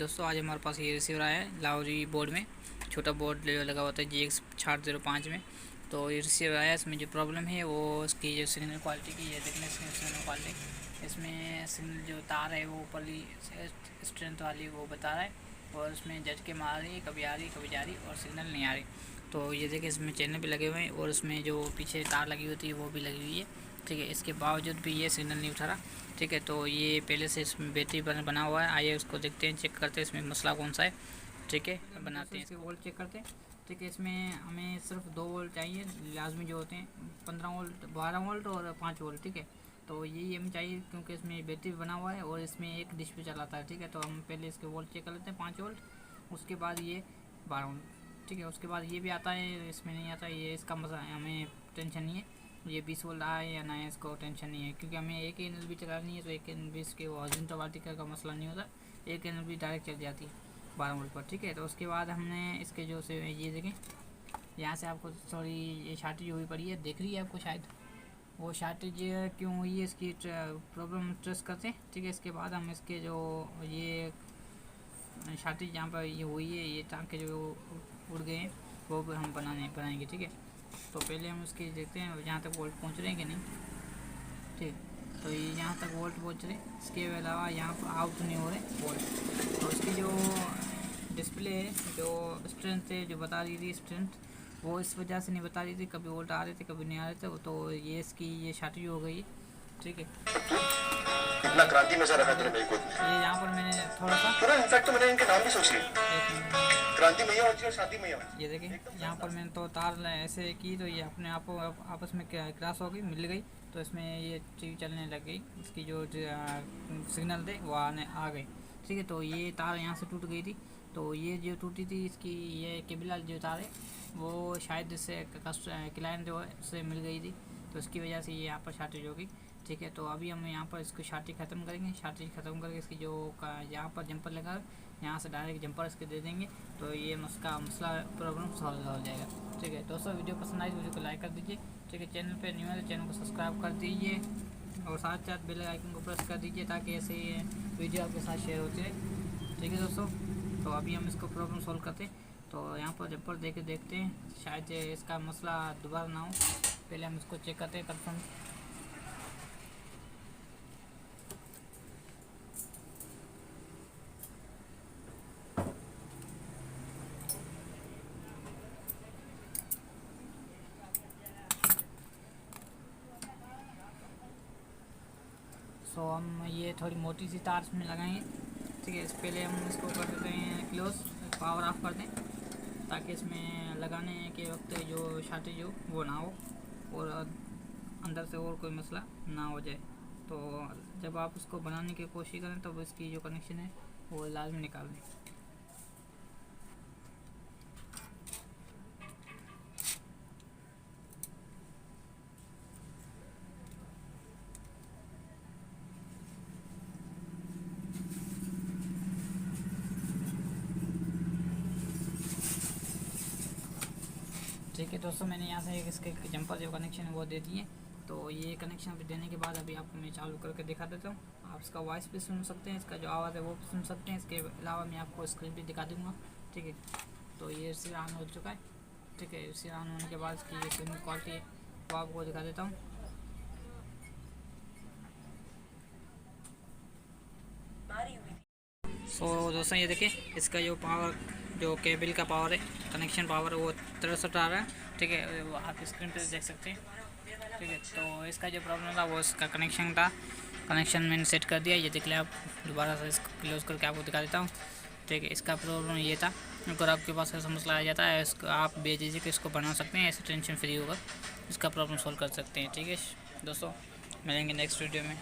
दोस्तों, आज हमारे पास ये रिसीवर आया है लाउरी बोर्ड में। छोटा बोर्ड लगा हुआ था GX6005 में। तो ये रिसीवर आया, इसमें जो प्रॉब्लम है वो इसकी जो सिग्नल क्वालिटी की है। देखने सिग्नल क्वालिटी, इसमें सिग्नल जो तार है वो ऊपरली स्ट्रेंथ वाली वो बता रहा है, और उसमें जज के मार रही है, कभी आ रही कभी जा रही, और सिग्नल नहीं आ रही। तो ये देखिए, इसमें चैनल भी लगे हुए हैं और उसमें जो पीछे तार लगी होती है वो भी लगी हुई है। ठीक है, इसके बावजूद भी ये सिग्नल नहीं उठा रहा। ठीक है, तो ये पहले से इसमें बैटरी बना हुआ है। आइए उसको देखते हैं, चेक करते हैं इसमें मसला कौन सा है। ठीक है, बनाते हैं, इसके वोल्ट चेक करते हैं। ठीक है, इसमें हमें सिर्फ 2 वोल्ट चाहिए लाजमी, जो होते हैं 15 वोल्ट, 12 वोल्ट और 5 वोल्ट। ठीक है, तो यही हमें चाहिए क्योंकि इसमें बैटरी बना हुआ है और इसमें एक डिश भी चलाता है। ठीक है, तो हम पहले इसके वोल्ट चेक कर लेते हैं, 5 वोल्ट, उसके बाद ये 12 वोल्ट। ठीक है, उसके बाद ये भी आता है, इसमें नहीं आता, ये इसका मसला हमें टेंशन नहीं है। ये 20 वोल्ट आए या ना है, इसको टेंशन नहीं है, क्योंकि हमें एक NLB चलानी है। तो एक NLB इसके हॉरिजॉन्टल वर्टिकल का मसला नहीं होता, एक NLB डायरेक्ट चल जाती है 12 वोल्ट पर। ठीक है, तो उसके बाद हमने इसके जो से ये देखें, यहाँ से आपको थोड़ी ये शार्टेज हुई पड़ी है, देख रही है आपको शायद। वो शार्टेज क्यों हुई है, इसकी प्रॉब्लम ट्रेस करते हैं। ठीक है, इसके बाद हम इसके जो ये शार्टेज जहाँ पर ये हुई है, ये टाँके जो उड़ गए हैं वो भी हम बनाएंगे। ठीक है, तो पहले हम उसकी देखते हैं यहाँ तक वोल्ट पहुँच रहे हैं कि नहीं। ठीक, तो ये यहाँ तक वोल्ट पहुँच रहे, इसके अलावा यहाँ पर आउट नहीं हो रहे वोल्ट। तो इसकी जो डिस्प्ले है, जो स्ट्रेंथ है, जो बता रही थी स्ट्रेंथ, वो इस वजह से नहीं बता रही थी, कभी वोल्ट आ रहे थे कभी नहीं आ रहे थे। तो ये इसकी ये शार्टेज हो गई। ठीक है, इतना क्रांति में सा रखा तूने मेरी गोद में। ये यहाँ पर मैंने थोड़ा सा पूरा इनफैक्ट तो मैंने इनके नाम भी सोच लिए, क्रांति मैया और शांति मैया। ये देखिए, यहाँ पर मैंने तो तार ऐसे की तो ये अपने आप आपस में क्रॉस हो गई, मिल गई। तो इसमें ये चीज़ चलने लग गई, इसकी जो सिग्नल थे वो आ गए। ठीक है, तो ये तार यहाँ से टूट गई थी। तो ये जो टूटी थी, इसकी ये केबल जो तार है वो शायद इससे क्लाइंट जो है उससे मिल गई थी, तो इसकी वजह से ये यहाँ पर शार्टेज होगी। ठीक है, तो अभी हम यहाँ पर इसको शार्टेज ख़त्म करेंगे। शार्टेज ख़त्म करके इसकी जो यहाँ पर जंपर लगा है, यहाँ से डायरेक्ट जंपर इसके दे देंगे, तो ये मसला प्रॉब्लम सॉल्व हो जाएगा। ठीक है दोस्तों, वीडियो पसंद आई तो वीडियो को लाइक कर दीजिए। ठीक है, चैनल पे न्यू है तो चैनल को सब्सक्राइब कर दीजिए और साथ साथ बेल आइकन को प्रेस कर दीजिए, ताकि ऐसे वीडियो आपके साथ शेयर होती रहे। ठीक है दोस्तों, तो अभी हम इसको प्रॉब्लम सॉल्व करते हैं। तो यहाँ पर जंपर दे के देखते हैं, शायद इसका मसला दोबारा ना हो। पहले हम इसको चेक करते हैं कन्फर्म। तो हम ये थोड़ी मोटी सी तार इसमें लगाएंगे। ठीक है, पहले हम इसको कर देते हैं क्लोज, पावर ऑफ कर दें, ताकि इसमें लगाने के वक्त जो शार्टेज हो वो ना हो और अंदर से और कोई मसला ना हो जाए। तो जब आप इसको बनाने की कोशिश करें तब इसकी जो कनेक्शन है वो लाजमी निकाल दें। ठीक है दोस्तों, मैंने यहाँ से इसके जंपर जो कनेक्शन है वो दे दिए। तो ये कनेक्शन अभी देने के बाद अभी आपको मैं चालू करके दिखा देता हूँ। आप इसका वॉइस भी सुन सकते हैं, इसका जो आवाज़ है वो भी सुन सकते हैं। इसके अलावा मैं आपको स्क्रीन भी दिखा दूँगा। ठीक है, तो ये रिसीवर ऑन हो चुका है। ठीक है, रिसीवर ऑन होने के बाद इसकी जो सिग्नल क्वालिटी है वो आपको दिखा देता हूँ। सो दोस्तों, ये देखिए, इसका जो पावर, जो केबल का पावर है, कनेक्शन पावर है, वो 63 आ रहा है। ठीक है, वो आप स्क्रीन पे देख सकते हैं। ठीक है, तो इसका जो प्रॉब्लम था वो इसका कनेक्शन था। कनेक्शन मैंने सेट कर दिया, ये देख लिया आप। दोबारा से इसको क्लोज करके आपको दिखा देता हूँ। ठीक है, इसका प्रॉब्लम ये था। अगर आपके पास ऐसा मसला आ जाता है, इसको आप बेझिझक कि इसको बना सकते हैं, ऐसे टेंशन फ्री होगा, इसका प्रॉब्लम सॉल्व कर सकते हैं। ठीक है दोस्तों, मिलेंगे नेक्स्ट वीडियो में।